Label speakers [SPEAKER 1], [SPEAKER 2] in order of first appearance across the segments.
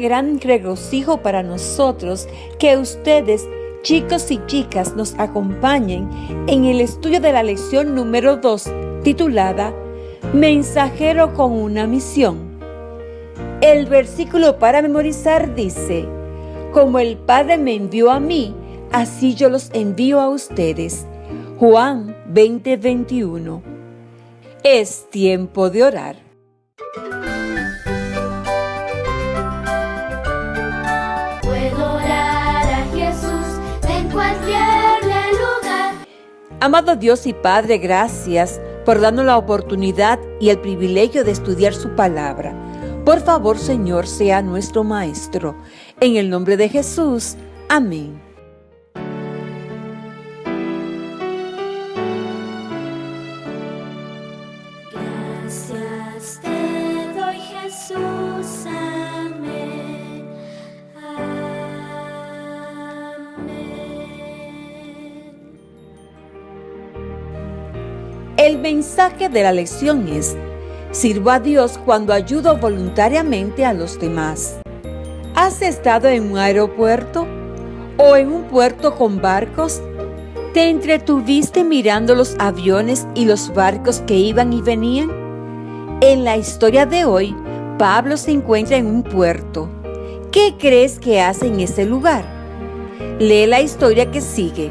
[SPEAKER 1] gran regocijo para nosotros que ustedes, chicos y chicas, nos acompañen en el estudio de la lección número 2, titulada Mensajero con una misión. El versículo para memorizar dice: Como el Padre me envió a mí, así yo los envío a ustedes. Juan 20:21. Es tiempo de orar.
[SPEAKER 2] Puedo orar a Jesús en cualquier lugar.
[SPEAKER 1] Amado Dios y Padre, gracias por darnos la oportunidad y el privilegio de estudiar su palabra. Por favor, Señor, sea nuestro Maestro. En el nombre de Jesús. Amén.
[SPEAKER 2] Gracias te doy, Jesús. Amén. Amén.
[SPEAKER 1] El mensaje de la lección es: sirvo a Dios cuando ayudo voluntariamente a los demás. ¿Has estado en un aeropuerto o en un puerto con barcos? ¿Te entretuviste mirando los aviones y los barcos que iban y venían? En la historia de hoy, Pablo se encuentra en un puerto. ¿Qué crees que hace en ese lugar? Lee la historia que sigue.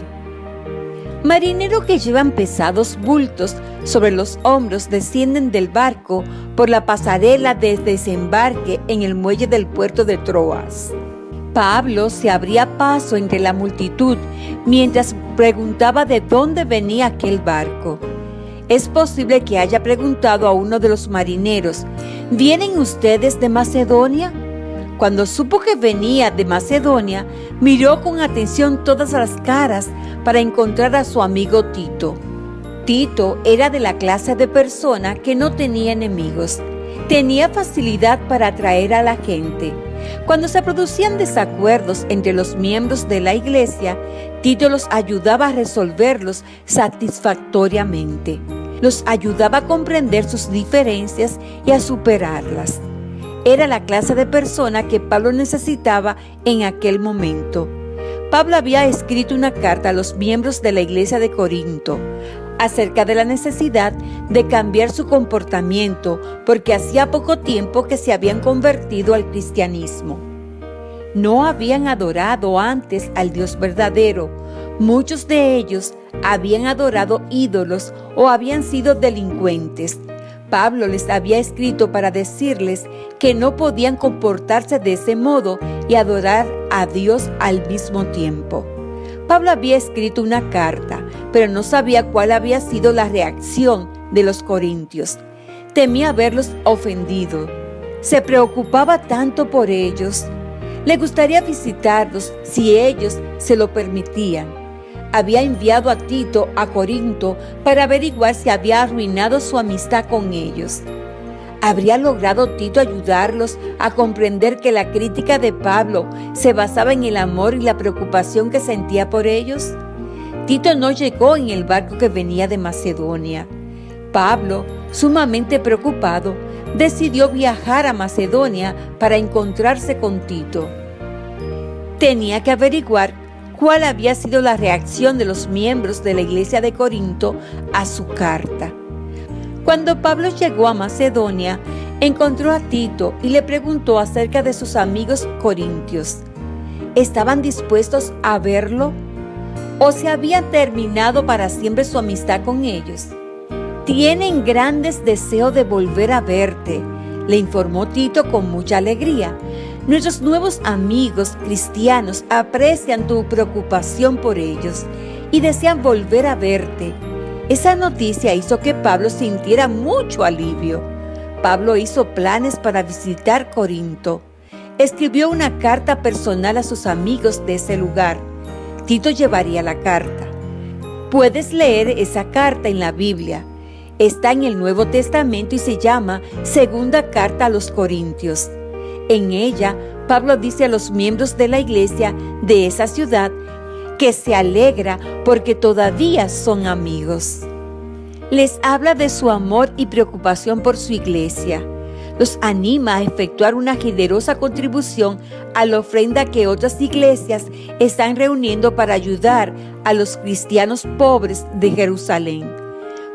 [SPEAKER 1] Marineros que llevan pesados bultos sobre los hombros descienden del barco por la pasarela de desembarque en el muelle del puerto de Troas. Pablo se abría paso entre la multitud mientras preguntaba de dónde venía aquel barco. Es posible que haya preguntado a uno de los marineros: ¿vienen ustedes de Macedonia? Cuando supo que venía de Macedonia, miró con atención todas las caras para encontrar a su amigo Tito. Tito era de la clase de persona que no tenía enemigos. Tenía facilidad para atraer a la gente. Cuando se producían desacuerdos entre los miembros de la iglesia, Tito los ayudaba a resolverlos satisfactoriamente. Los ayudaba a comprender sus diferencias y a superarlas. Era la clase de persona que Pablo necesitaba en aquel momento. Pablo había escrito una carta a los miembros de la iglesia de Corinto acerca de la necesidad de cambiar su comportamiento porque hacía poco tiempo que se habían convertido al cristianismo. No habían adorado antes al Dios verdadero. Muchos de ellos habían adorado ídolos o habían sido delincuentes. Pablo les había escrito para decirles que no podían comportarse de ese modo y adorar a Dios al mismo tiempo. Pablo había escrito una carta, pero no sabía cuál había sido la reacción de los corintios. Temía haberlos ofendido. Se preocupaba tanto por ellos. Le gustaría visitarlos si ellos se lo permitían. Había enviado a Tito a Corinto para averiguar si había arruinado su amistad con ellos. ¿Habría logrado Tito ayudarlos a comprender que la crítica de Pablo se basaba en el amor y la preocupación que sentía por ellos? Tito no llegó en el barco que venía de Macedonia. Pablo, sumamente preocupado, decidió viajar a Macedonia para encontrarse con Tito. Tenía que averiguar cuál había sido la reacción de los miembros de la iglesia de Corinto a su carta. Cuando Pablo llegó a Macedonia, encontró a Tito y le preguntó acerca de sus amigos corintios. ¿Estaban dispuestos a verlo? ¿O se había terminado para siempre su amistad con ellos? Tienen grandes deseos de volver a verte, le informó Tito con mucha alegría. Nuestros nuevos amigos cristianos aprecian tu preocupación por ellos y desean volver a verte. Esa noticia hizo que Pablo sintiera mucho alivio. Pablo hizo planes para visitar Corinto. Escribió una carta personal a sus amigos de ese lugar. Tito llevaría la carta. Puedes leer esa carta en la Biblia. Está en el Nuevo Testamento y se llama Segunda Carta a los Corintios. En ella, Pablo dice a los miembros de la iglesia de esa ciudad que se alegra porque todavía son amigos. Les habla de su amor y preocupación por su iglesia. los anima a efectuar una generosa contribución a la ofrenda que otras iglesias están reuniendo para ayudar a los cristianos pobres de Jerusalén.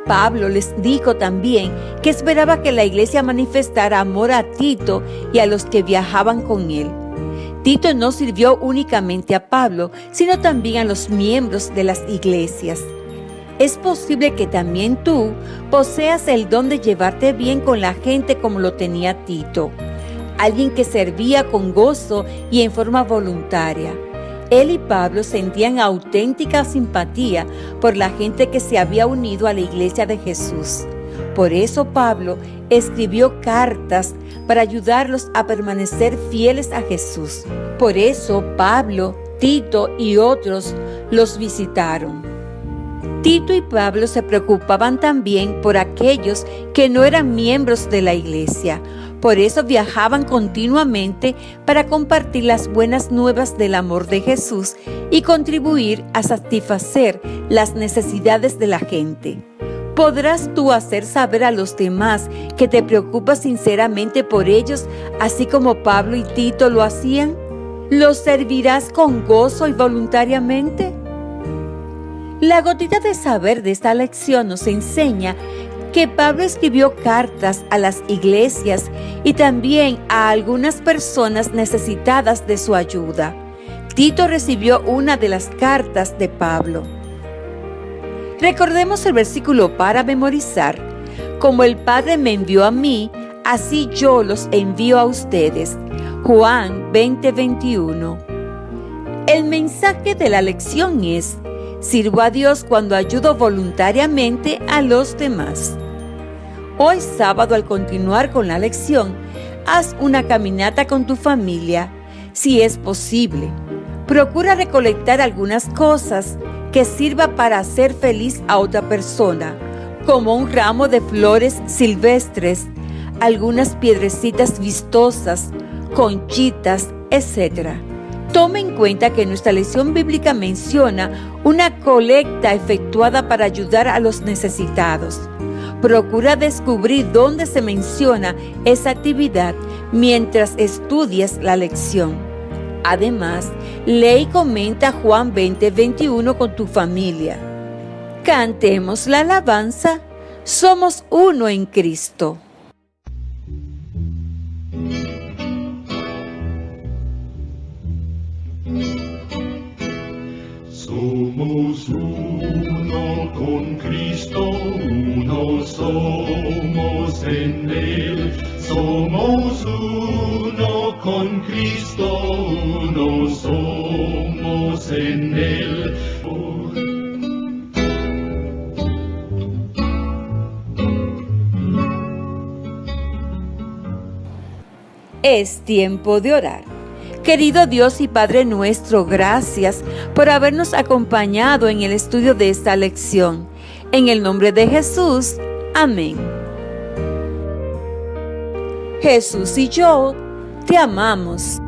[SPEAKER 1] Pablo les dijo también que esperaba que la iglesia manifestara amor a Tito y a los que viajaban con él. Tito no sirvió únicamente a Pablo, sino también a los miembros de las iglesias. Es posible que también tú poseas el don de llevarte bien con la gente como lo tenía Tito, alguien que servía con gozo y en forma voluntaria. Él y Pablo sentían auténtica simpatía por la gente que se había unido a la iglesia de Jesús. Por eso Pablo escribió cartas para ayudarlos a permanecer fieles a Jesús. Por eso Pablo, Tito y otros los visitaron. Tito y Pablo se preocupaban también por aquellos que no eran miembros de la iglesia. Por eso viajaban continuamente para compartir las buenas nuevas del amor de Jesús y contribuir a satisfacer las necesidades de la gente. ¿Podrás tú hacer saber a los demás que te preocupas sinceramente por ellos, así como Pablo y Tito lo hacían? ¿Los servirás con gozo y voluntariamente? La gotita de saber de esta lección nos enseña que Pablo escribió cartas a las iglesias y también a algunas personas necesitadas de su ayuda. Tito recibió una de las cartas de Pablo. Recordemos el versículo para memorizar. Como el Padre me envió a mí, así yo los envío a ustedes. Juan 20:21. El mensaje de la lección es: sirvo a Dios cuando ayudo voluntariamente a los demás. Hoy sábado, al continuar con la lección, haz una caminata con tu familia, si es posible. Procura recolectar algunas cosas que sirva para hacer feliz a otra persona, como un ramo de flores silvestres, algunas piedrecitas vistosas, conchitas, etc. Toma en cuenta que nuestra lección bíblica menciona una colecta efectuada para ayudar a los necesitados. Procura descubrir dónde se menciona esa actividad mientras estudias la lección. Además, lee y comenta Juan 20:21 con tu familia. Cantemos la alabanza. Somos uno en Cristo.
[SPEAKER 3] Somos uno con Cristo, uno somos en Él. Somos uno con Cristo, uno somos en Él.
[SPEAKER 1] Es tiempo de orar. Querido Dios y Padre nuestro, gracias por habernos acompañado en el estudio de esta lección. En el nombre de Jesús, amén. Jesús y yo te amamos.